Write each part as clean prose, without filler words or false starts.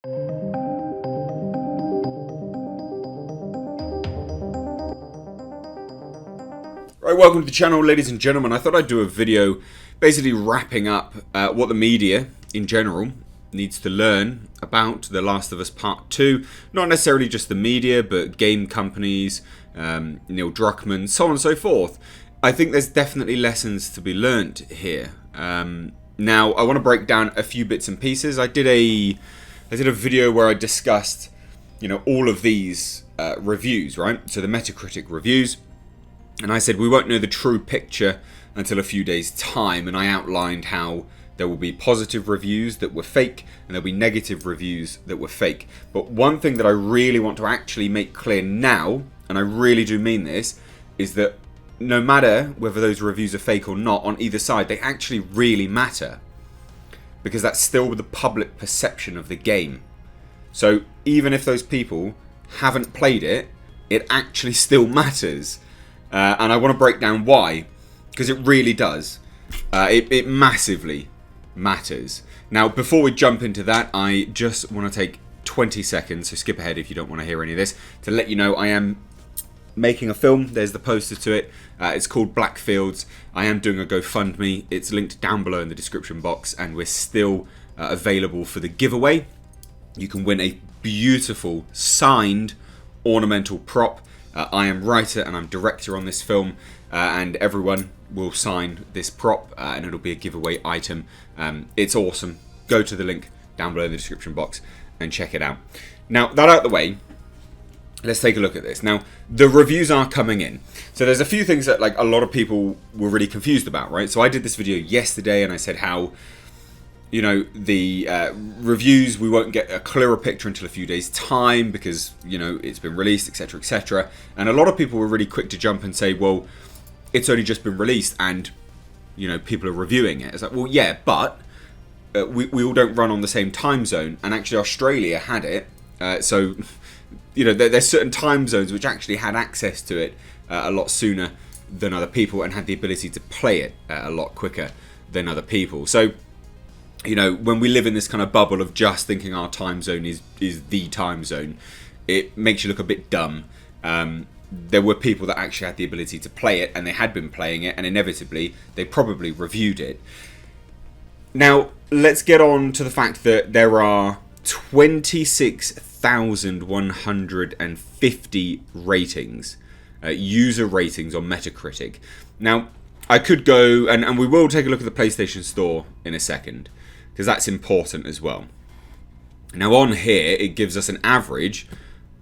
Right, welcome to the channel, ladies and gentlemen. I thought I'd do a video basically wrapping up what the media in general needs to learn about The Last of Us Part 2. Not necessarily just the media, but game companies, Neil Druckmann, so on and so forth. I think there's definitely lessons to be learned here. Now, I want to break down a few bits and pieces. I did a video where I discussed, all of these reviews, right? So the Metacritic reviews. And I said we won't know the true picture until a few days' time, and I outlined how there will be positive reviews that were fake and there'll be negative reviews that were fake. But one thing that I really want to actually make clear now, and I really do mean this, is that no matter whether those reviews are fake or not on either side, they actually really matter, because that's still the public perception of the game. So even if those people haven't played it, it actually still matters. And I want to break down why, because it really does. It massively matters. Now, before we jump into that, I just want to take 20 seconds, so skip ahead if you don't want to hear any of this, to let you know I am making a film. There's the poster to it. It's called Blackfields. I am doing a GoFundMe. It's linked down below in the description box, and we're still available for the giveaway. You can win a beautiful signed ornamental prop. I am writer and I'm director on this film, and everyone will sign this prop, and it'll be a giveaway item. It's awesome. Go to the link down below in the description box and check it out. Now, that out of the way, let's take a look at this. Now, the reviews are coming in. So there's a few things that a lot of people were really confused about, right? So I did this video yesterday and I said how, the reviews, we won't get a clearer picture until a few days' time because, it's been released, etc., etc. And a lot of people were really quick to jump and say, well, it's only just been released and, people are reviewing it. It's like, well, yeah, but we all don't run on the same time zone. And actually Australia had it. So, there's certain time zones which actually had access to it a lot sooner than other people and had the ability to play it a lot quicker than other people. So, when we live in this kind of bubble of just thinking our time zone is the time zone, it makes you look a bit dumb. There were people that actually had the ability to play it, and they had been playing it, and inevitably they probably reviewed it. Now, let's get on to the fact that there are 26,150 ratings, user ratings on Metacritic. Now, I could go, and we will take a look at the PlayStation Store in a second, because that's important as well. Now on here, it gives us an average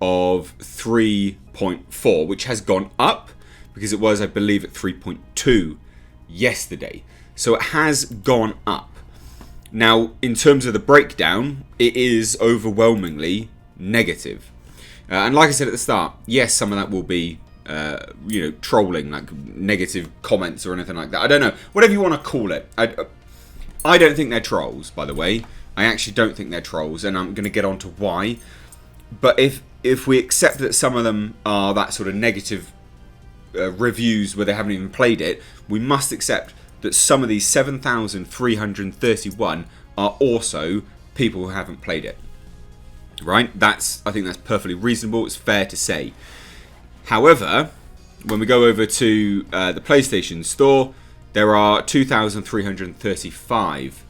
of 3.4, which has gone up, because it was, I believe, at 3.2 yesterday. So it has gone up. Now, in terms of the breakdown, it is overwhelmingly negative. And like I said at the start, yes, some of that will be trolling, like negative comments or anything like that. I don't know, whatever you want to call it. I don't think they're trolls, by the way. I actually don't think they're trolls, and I'm going to get on to why. But if we accept that some of them are that sort of negative reviews where they haven't even played it, we must accept that some of these 7,331 are also people who haven't played it. Right? I think that's perfectly reasonable. It's fair to say. However, when we go over to the PlayStation Store, there are 2,335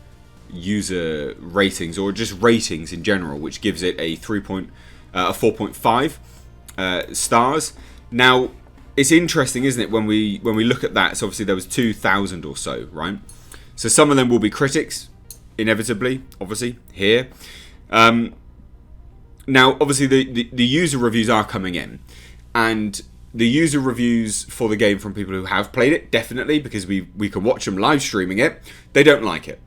user ratings, or just ratings in general, which gives it a 4.5 stars. Now, it's interesting, isn't it, when we look at that? So obviously there was 2,000 or so, right? So some of them will be critics, inevitably, obviously, here. Now, obviously, the user reviews are coming in. And the user reviews for the game from people who have played it, definitely, because we can watch them live streaming it, they don't like it.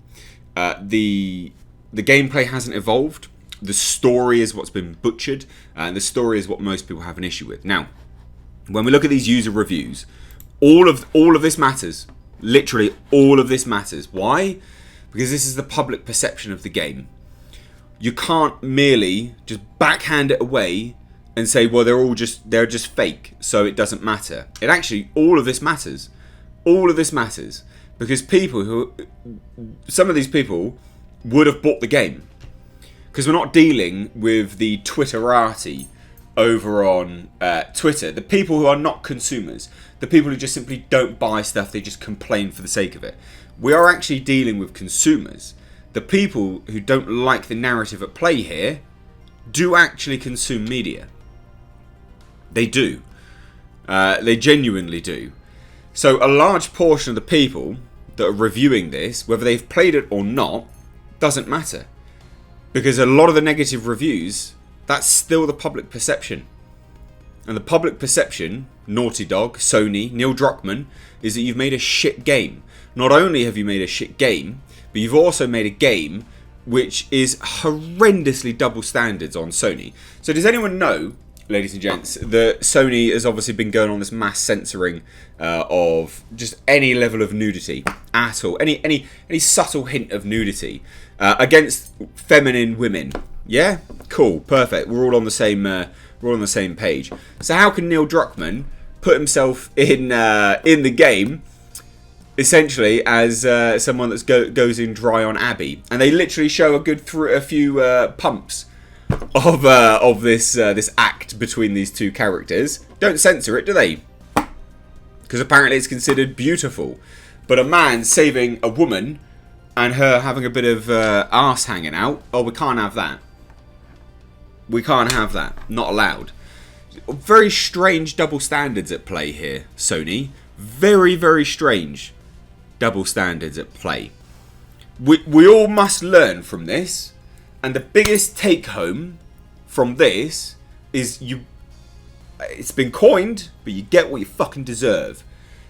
The gameplay hasn't evolved. The story is what's been butchered. And the story is what most people have an issue with. Now, when we look at these user reviews, all of this matters. Literally, all of this matters. Why? Because this is the public perception of the game. You can't merely just backhand it away and say, well, they're just fake, so it doesn't matter. It actually, all of this matters. All of this matters because some of these people would have bought the game. Because we're not dealing with the Twitterati over on Twitter. The people who are not consumers. The people who just simply don't buy stuff. They just complain for the sake of it. We are actually dealing with consumers. The people who don't like the narrative at play here do actually consume media. They do. They genuinely do. So a large portion of the people that are reviewing this, whether they've played it or not, doesn't matter. Because a lot of the negative reviews, that's still the public perception. And the public perception, Naughty Dog, Sony, Neil Druckmann, is that you've made a shit game. Not only have you made a shit game, but you've also made a game which is horrendously double standards on Sony. So does anyone know, ladies and gents, that Sony has obviously been going on this mass censoring of just any level of nudity at all, any subtle hint of nudity against feminine women? Yeah, cool, perfect. We're all on the same page. So how can Neil Druckmann put himself in the game essentially as someone that goes in dry on Abby, and they literally show a few pumps of this act between these two characters. Don't censor it, do they? Because apparently it's considered beautiful. But a man saving a woman and her having a bit of arse hanging out, oh, we can't have that. We can't have that. Not allowed. Very strange double standards at play here, Sony. Very, very strange double standards at play. We all must learn from this. And the biggest take home from this is it's been coined, but you get what you fucking deserve.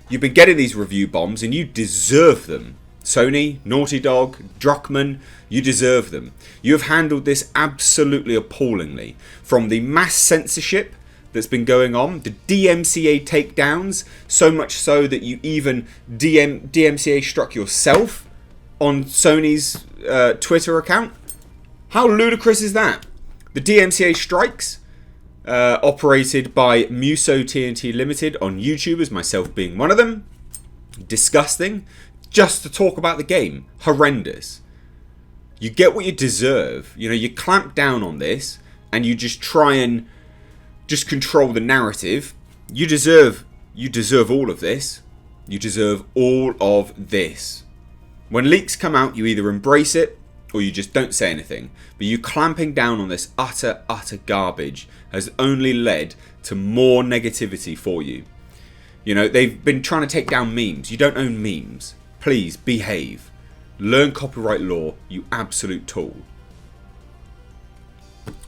You've been getting these review bombs and you deserve them. Sony, Naughty Dog, Druckmann, you deserve them. You have handled this absolutely appallingly. From the mass censorship that's been going on, the DMCA takedowns, so much so that you even DMCA struck yourself on Sony's Twitter account. How ludicrous is that? The DMCA strikes, operated by Muso TNT Limited on YouTube, as myself being one of them. Disgusting. Just to talk about the game. Horrendous. You get what you deserve. You know, you clamp down on this and you just try and just control the narrative. You deserve all of this. You deserve all of this. When leaks come out, you either embrace it or you just don't say anything. But you clamping down on this utter garbage has only led to more negativity for you. You know, they've been trying to take down memes. You don't own memes. Please behave. Learn copyright law, you absolute tool.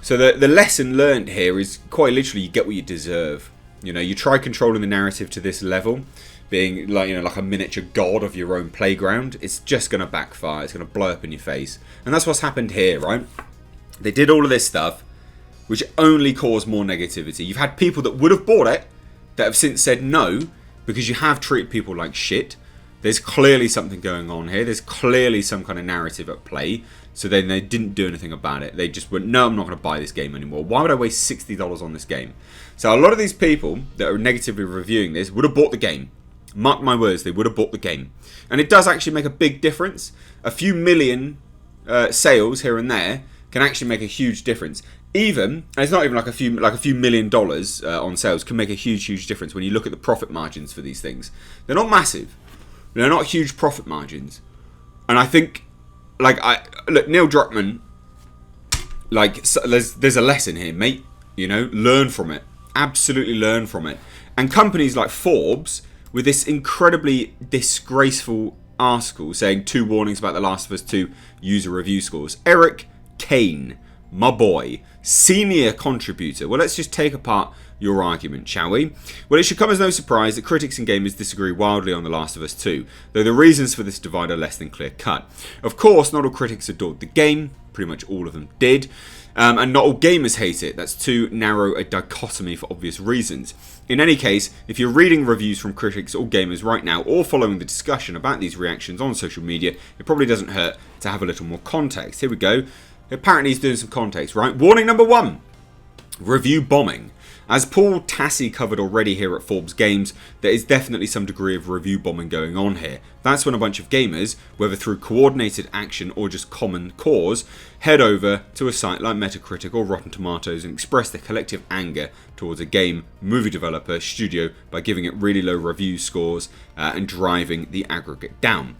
So the lesson learned here is quite literally you get what you deserve. You know, you try controlling the narrative to this level, being like a miniature god of your own playground. It's just going to backfire. It's going to blow up in your face. And that's what's happened here, right? They did all of this stuff, which only caused more negativity. You've had people that would have bought it that have since said no because you have treated people like shit. There's clearly something going on here. There's clearly some kind of narrative at play. So then they didn't do anything about it. They just went, no, I'm not going to buy this game anymore. Why would I waste $60 on this game? So a lot of these people that are negatively reviewing this would have bought the game. Mark my words, they would have bought the game. And it does actually make a big difference. A few million sales here and there can actually make a huge difference. Even, and it's not even like a few $1 million on sales can make a huge difference when you look at the profit margins for these things. They're not massive. They're not huge profit margins. And I think, look, Neil Druckmann, so there's a lesson here, mate. You know, learn from it. Absolutely learn from it. And companies like Forbes, with this incredibly disgraceful article saying 2 warnings about The Last of Us 2 user review scores. Eric Kane, my boy, senior contributor. Well, let's just take apart your argument, shall we? Well, it should come as no surprise that critics and gamers disagree wildly on The Last of Us 2, though the reasons for this divide are less than clear-cut. Of course, not all critics adored the game, pretty much all of them did, and not all gamers hate it. That's too narrow a dichotomy for obvious reasons. In any case, if you're reading reviews from critics or gamers right now, or following the discussion about these reactions on social media, it probably doesn't hurt to have a little more context. Here we go. Apparently he's doing some context, right? Warning number 1. Review bombing. As Paul Tassi covered already here at Forbes Games, there is definitely some degree of review bombing going on here. That's when a bunch of gamers, whether through coordinated action or just common cause, head over to a site like Metacritic or Rotten Tomatoes and express their collective anger towards a game, movie developer, studio by giving it really low review scores and driving the aggregate down.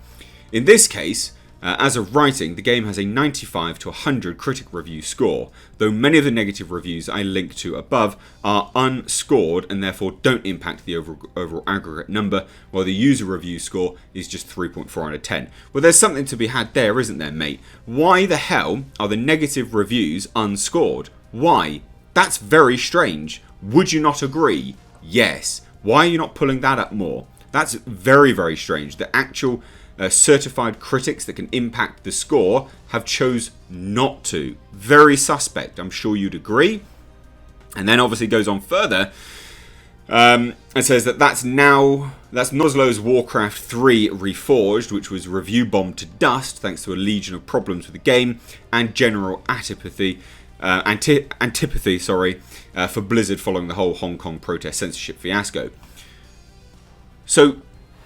In this case, as of writing, the game has a 95 to 100 critic review score, though many of the negative reviews I link to above are unscored and therefore don't impact the overall aggregate number, while the user review score is just 3.4 out of 10. Well, there's something to be had there, isn't there, mate? Why the hell are the negative reviews unscored? Why? That's very strange. Would you not agree? Yes. Why are you not pulling that up more? That's very, very strange. The actual certified critics that can impact the score have chose not to. Very suspect, I'm sure you'd agree. And then obviously goes on further and says that that's Nozlo's Warcraft 3 Reforged, which was review bombed to dust thanks to a legion of problems with the game and general antipathy for Blizzard following the whole Hong Kong protest censorship fiasco. So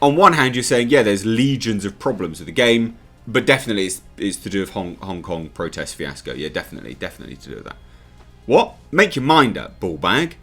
on one hand, you're saying, yeah, there's legions of problems with the game, but definitely it's to do with Hong Kong protest fiasco. Yeah, definitely to do with that. What? Make your mind up, ballbag.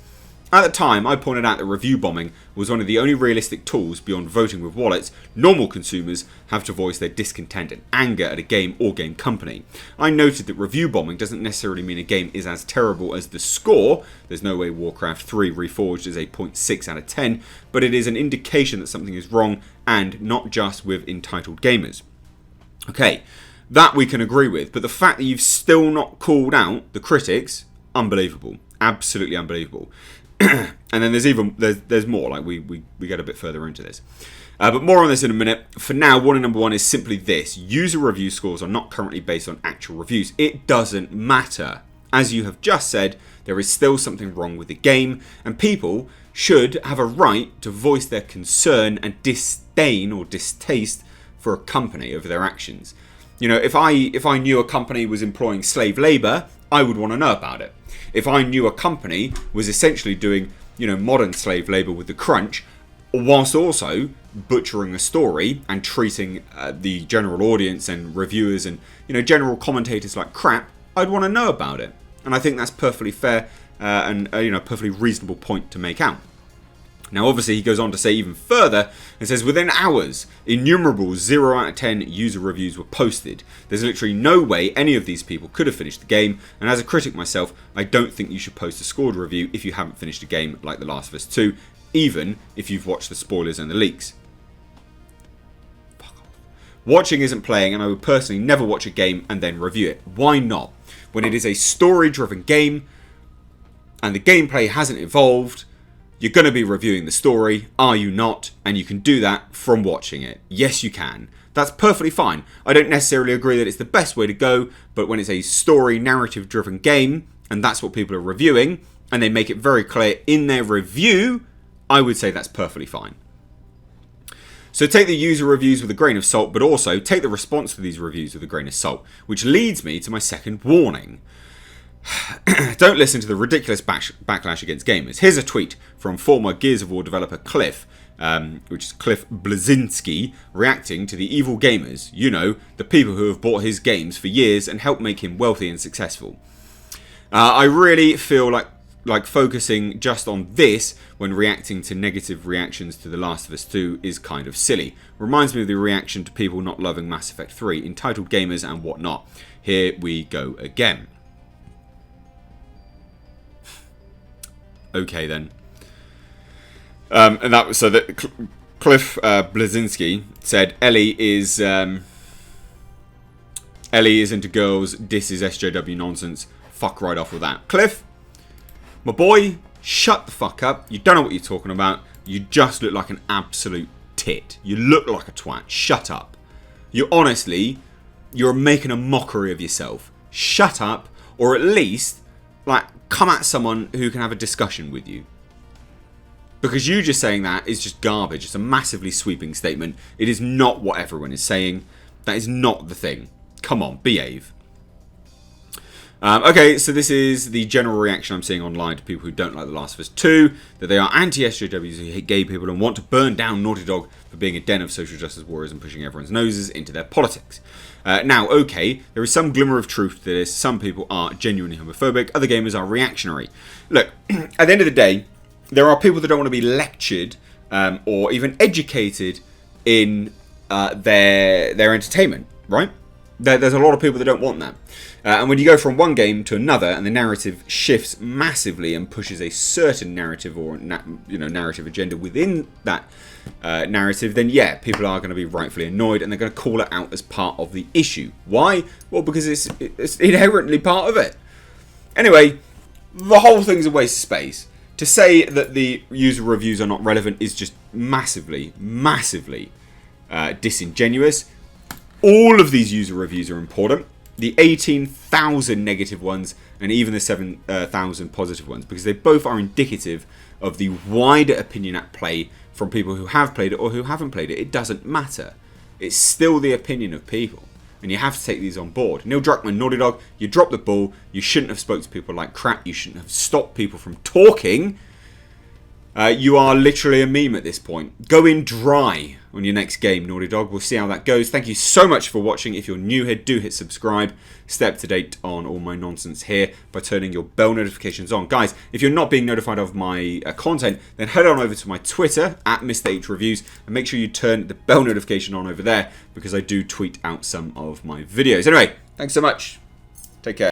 At the time, I pointed out that review bombing was one of the only realistic tools beyond voting with wallets normal consumers have to voice their discontent and anger at a game or game company. I noted that review bombing doesn't necessarily mean a game is as terrible as the score. There's no way Warcraft 3 Reforged is a 0.6 out of 10, but it is an indication that something is wrong and not just with entitled gamers. Okay, that we can agree with, but the fact that you've still not called out the critics, unbelievable. Absolutely unbelievable. And then there's more, like we get a bit further into this. But more on this in a minute. For now, warning number one is simply this. User review scores are not currently based on actual reviews. It doesn't matter. As you have just said, there is still something wrong with the game, and people should have a right to voice their concern and disdain or distaste for a company over their actions. You know, if I knew a company was employing slave labour, I would want to know about it. If I knew a company was essentially doing, modern slave labour with the crunch, whilst also butchering a story and treating the general audience and reviewers and, general commentators like crap, I'd want to know about it. And I think that's perfectly fair and, perfectly reasonable point to make out. Now, obviously, he goes on to say even further and says, within hours, innumerable 0 out of 10 user reviews were posted. There's literally no way any of these people could have finished the game, and as a critic myself, I don't think you should post a scored review if you haven't finished a game like The Last of Us 2, even if you've watched the spoilers and the leaks. Fuck off. Watching isn't playing, and I would personally never watch a game and then review it. Why not? When it is a story-driven game, and the gameplay hasn't evolved, you're going to be reviewing the story, are you not? And you can do that from watching it. Yes, you can. That's perfectly fine. I don't necessarily agree that it's the best way to go, but when it's a story, narrative-driven game, and that's what people are reviewing, and they make it very clear in their review, I would say that's perfectly fine. So take the user reviews with a grain of salt, but also take the response to these reviews with a grain of salt, which leads me to my second warning. Don't listen to the ridiculous backlash against gamers. Here's a tweet from former Gears of War developer Cliff, which is Cliff Blazinski, reacting to the evil gamers. The people who have bought his games for years and helped make him wealthy and successful. I really feel like focusing just on this when reacting to negative reactions to The Last of Us 2 is kind of silly. Reminds me of the reaction to people not loving Mass Effect 3, entitled gamers and whatnot. Here we go again. Okay then. And that was so that Cliff Blazinski said Ellie is into girls. This is SJW nonsense. Fuck right off with that. Cliff, my boy, shut the fuck up. You don't know what you're talking about. You just look like an absolute tit. You look like a twat. Shut up. You're making a mockery of yourself. Shut up, or at least come at someone who can have a discussion with you. Because you just saying that is just garbage. It's a massively sweeping statement. It is not what everyone is saying. That is not the thing. Come on, behave. Okay, so this is the general reaction I'm seeing online to people who don't like The Last of Us 2, that they are anti-SJWs who hate gay people and want to burn down Naughty Dog for being a den of social justice warriors and pushing everyone's noses into their politics. Now, okay, there is some glimmer of truth to this. Some people are genuinely homophobic, other gamers are reactionary. Look, at the end of the day, there are people that don't want to be lectured or even educated in their entertainment, right? There's a lot of people that don't want that. And when you go from one game to another and the narrative shifts massively and pushes a certain narrative or narrative agenda within that narrative, then yeah, people are going to be rightfully annoyed and they're going to call it out as part of the issue. Why? Well, because it's inherently part of it. Anyway, the whole thing's a waste of space. To say that the user reviews are not relevant is just massively, massively disingenuous. All of these user reviews are important. The 18,000 negative ones and even the 7,000 positive ones, because they both are indicative of the wider opinion at play from people who have played it or who haven't played it. It doesn't matter. It's still the opinion of people, and you have to take these on board. Neil Druckmann, Naughty Dog, you dropped the ball. You shouldn't have spoke to people like crap. You shouldn't have stopped people from talking. You are literally a meme at this point. Go in dry on your next game, Naughty Dog. We'll see how that goes. Thank you so much for watching. If you're new here, do hit subscribe. Stay up to date on all my nonsense here by turning your bell notifications on. Guys, if you're not being notified of my content, then head on over to my Twitter, @MrHReviews, and make sure you turn the bell notification on over there, because I do tweet out some of my videos. Anyway, thanks so much. Take care.